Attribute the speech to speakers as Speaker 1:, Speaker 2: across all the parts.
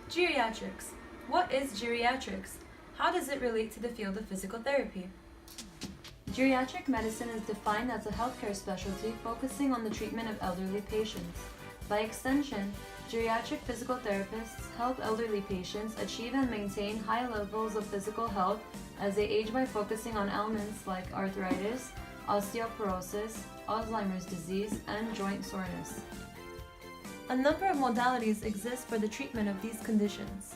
Speaker 1: Geriatrics. What is geriatrics? How does it relate to the field of physical therapy? Geriatric medicine is defined as a healthcare specialty focusing on the treatment of elderly patients. By extension, geriatric physical therapists help elderly patients achieve and maintain high levels of physical health as they age by focusing on ailments like arthritis, osteoporosis, Alzheimer's disease, and joint soreness. A number of modalities exist for the treatment of these conditions.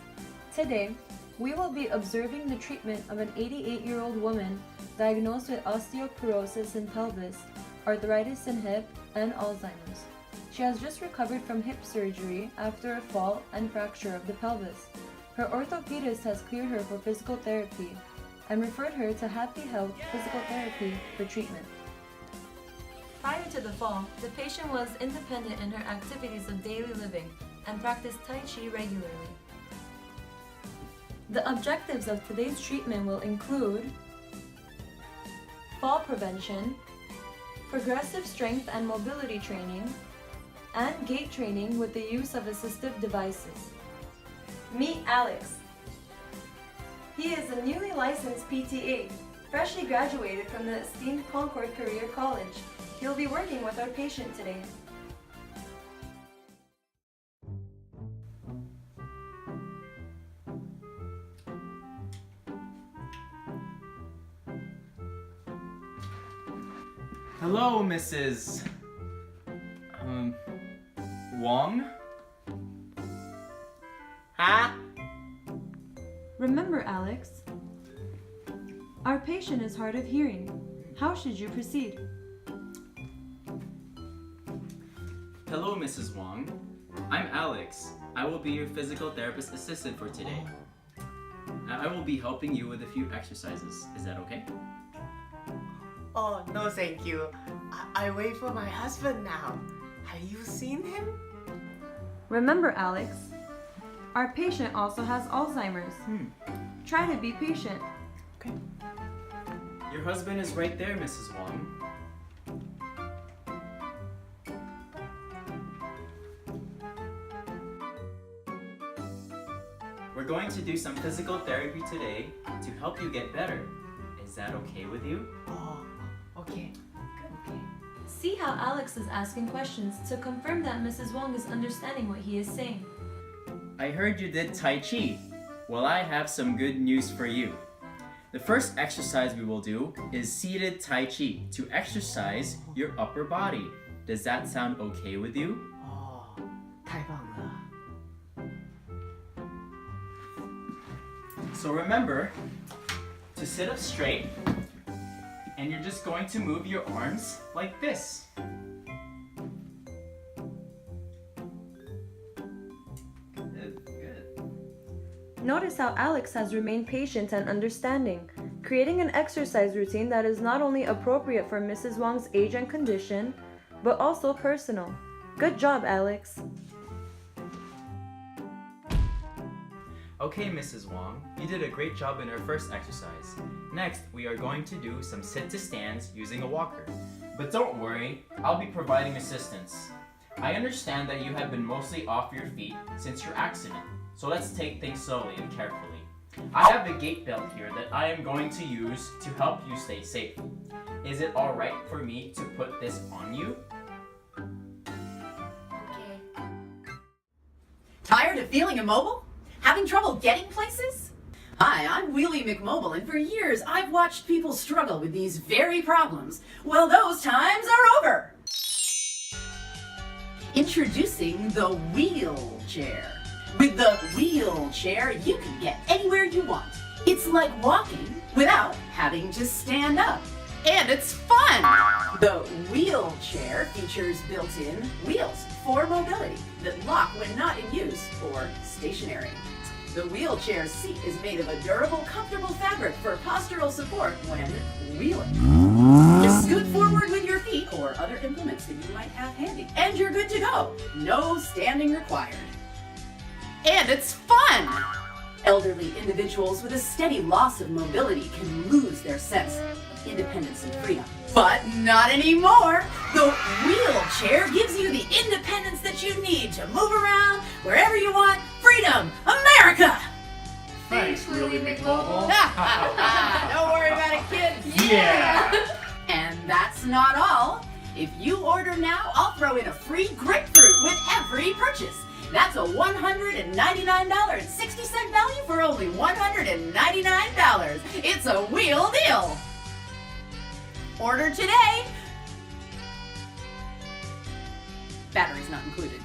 Speaker 1: Today, we will be observing the treatment of an 88-year-old woman diagnosed with osteoporosis in pelvis, arthritis in hip, and Alzheimer's. She has just recovered from hip surgery after a fall and fracture of the pelvis. Her orthopedist has cleared her for physical therapy and referred her to Happy Health Physical Therapy for treatment. Prior to the fall, the patient was independent in her activities of daily living and practiced Tai Chi regularly. The objectives of today's treatment will include fall prevention, progressive strength and mobility training, and gait training with the use of assistive devices. Meet Alex. He is a newly licensed PTA, freshly graduated from the esteemed Concord Career College. He'll be working with our patient today.
Speaker 2: Hello, Mrs. Wong? Huh?
Speaker 1: Remember, Alex, our patient is hard of hearing. How should you proceed?
Speaker 2: Hello, Mrs. Wong. I'm Alex. I will be your physical therapist assistant for today. I will be helping you with a few exercises. Is that okay?
Speaker 3: Oh, no thank you. I wait for my husband now. Have you seen him?
Speaker 1: Remember, Alex, our patient also has Alzheimer's. Try to be patient.
Speaker 2: Okay. Your husband is right there, Mrs. Wong. We're going to do some physical therapy today to help you get better. Is that okay with you?
Speaker 3: Oh, okay.
Speaker 1: See how Alex is asking questions to confirm that Mrs. Wong is understanding what he is saying.
Speaker 2: I heard you did Tai Chi. Well, I have some good news for you. The first exercise we will do is seated Tai Chi to exercise your upper body. Does that sound okay with you?
Speaker 3: 哦，太棒了。
Speaker 2: So remember to sit up straight, and you're just going to move your arms like this. Good.
Speaker 1: Notice how Alex has remained patient and understanding, creating an exercise routine that is not only appropriate for Mrs. Wong's age and condition, but also personal. Good job, Alex.
Speaker 2: Okay, Mrs. Wong, you did a great job in our first exercise. Next, we are going to do some sit to stands using a walker. But don't worry, I'll be providing assistance. I understand that you have been mostly off your feet since your accident, so let's take things slowly and carefully. I have the gait belt here that I am going to use to help you stay safe. Is it alright for me to put this on you?
Speaker 3: Okay.
Speaker 4: Tired of feeling immobile? Having trouble getting places? Hi, I'm Wheelie McMobile, and for years I've watched people struggle with these very problems. Well, those times are over. Introducing the wheelchair. With the wheelchair, you can get anywhere you want. It's like walking without having to stand up. And it's fun! The wheelchair features built-in wheels for mobility that lock when not in use or stationary. The wheelchair seat is made of a durable, comfortable fabric for postural support when wheeling. Just scoot forward with your feet or other implements that you might have handy, and you're good to go. No standing required. And it's fun! Elderly individuals with a steady loss of mobility can lose their sense of independence and freedom. But not anymore! The wheelchair gives you the independence that you need to move around wherever you want, for freedom! America!
Speaker 2: Thanks, Really McMobile.
Speaker 4: Don't worry about it, kids.
Speaker 2: Yeah!
Speaker 4: And that's not all. If you order now, I'll throw in a free grapefruit with every purchase. That's a $199.60 value for only $199. It's a wheel deal. Order today. Batteries not included.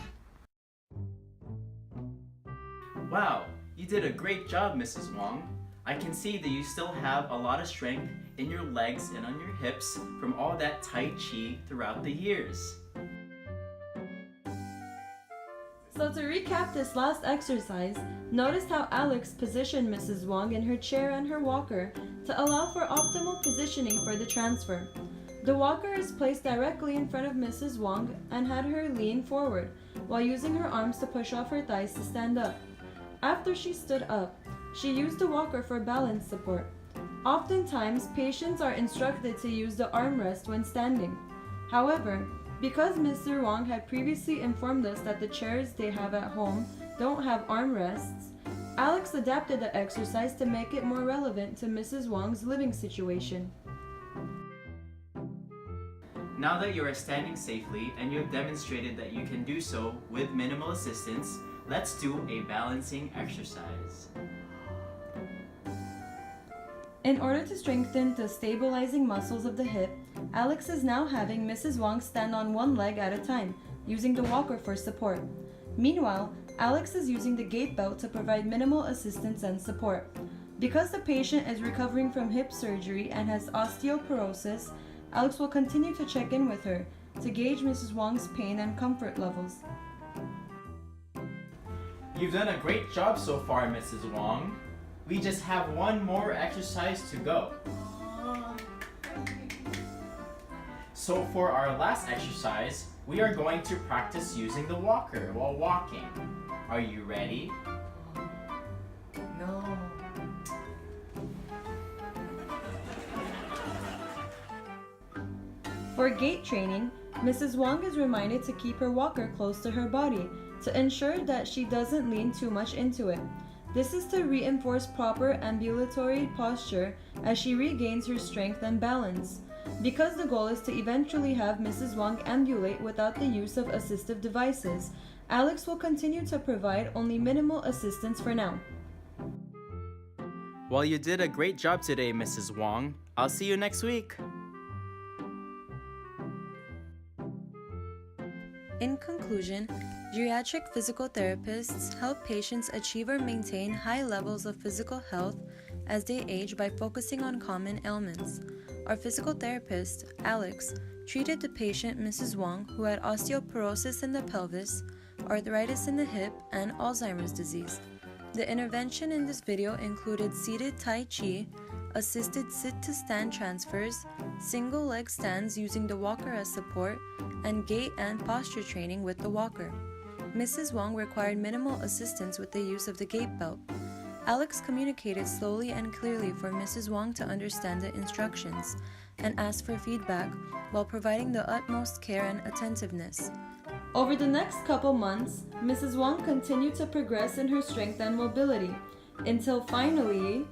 Speaker 2: Wow, you did a great job, Mrs. Wong. I can see that you still have a lot of strength in your legs and on your hips from all that Tai Chi throughout the years.
Speaker 1: So to recap this last exercise, notice how Alex positioned Mrs. Wong in her chair and her walker to allow for optimal positioning for the transfer. The walker is placed directly in front of Mrs. Wong and had her lean forward while using her arms to push off her thighs to stand up. After she stood up, she used the walker for balance support. Oftentimes, patients are instructed to use the armrest when standing. However, because Mr. Wong had previously informed us that the chairs they have at home don't have armrests, Alex adapted the exercise to make it more relevant to Mrs. Wong's living situation.
Speaker 2: Now that you are standing safely and you have demonstrated that you can do so with minimal assistance, let's do a balancing exercise.
Speaker 1: In order to strengthen the stabilizing muscles of the hip, Alex is now having Mrs. Wong stand on one leg at a time, using the walker for support. Meanwhile, Alex is using the gait belt to provide minimal assistance and support. Because the patient is recovering from hip surgery and has osteoporosis, Alex will continue to check in with her to gauge Mrs. Wong's pain and comfort levels.
Speaker 2: You've done a great job so far, Mrs. Wong. We just have one more exercise to go. So for our last exercise, we are going to practice using the walker while walking. Are you ready?
Speaker 3: No.
Speaker 1: For gait training, Mrs. Wong is reminded to keep her walker close to her body to ensure that she doesn't lean too much into it. This is to reinforce proper ambulatory posture as she regains her strength and balance. Because the goal is to eventually have Mrs. Wong ambulate without the use of assistive devices, Alex will continue to provide only minimal assistance for now.
Speaker 2: Well, you did a great job today, Mrs. Wong. I'll see you next week.
Speaker 1: In conclusion, geriatric physical therapists help patients achieve or maintain high levels of physical health as they age by focusing on common ailments. Our physical therapist, Alex, treated the patient Mrs. Wong who had osteoporosis in the pelvis, arthritis in the hip, and Alzheimer's disease. The intervention in this video included seated Tai Chi, assisted sit-to-stand transfers, single leg stands using the walker as support, and gait and posture training with the walker. Mrs. Wong required minimal assistance with the use of the gait belt. Alex communicated slowly and clearly for Mrs. Wong to understand the instructions and asked for feedback while providing the utmost care and attentiveness. Over the next couple months, Mrs. Wong continued to progress in her strength and mobility until finally...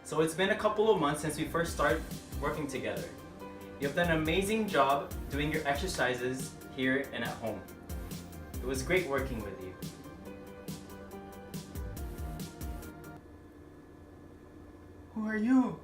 Speaker 2: So it's been a couple of months since we first started working together. You've done an amazing job doing your exercises here and at home. It was great working with you.
Speaker 3: Who are you?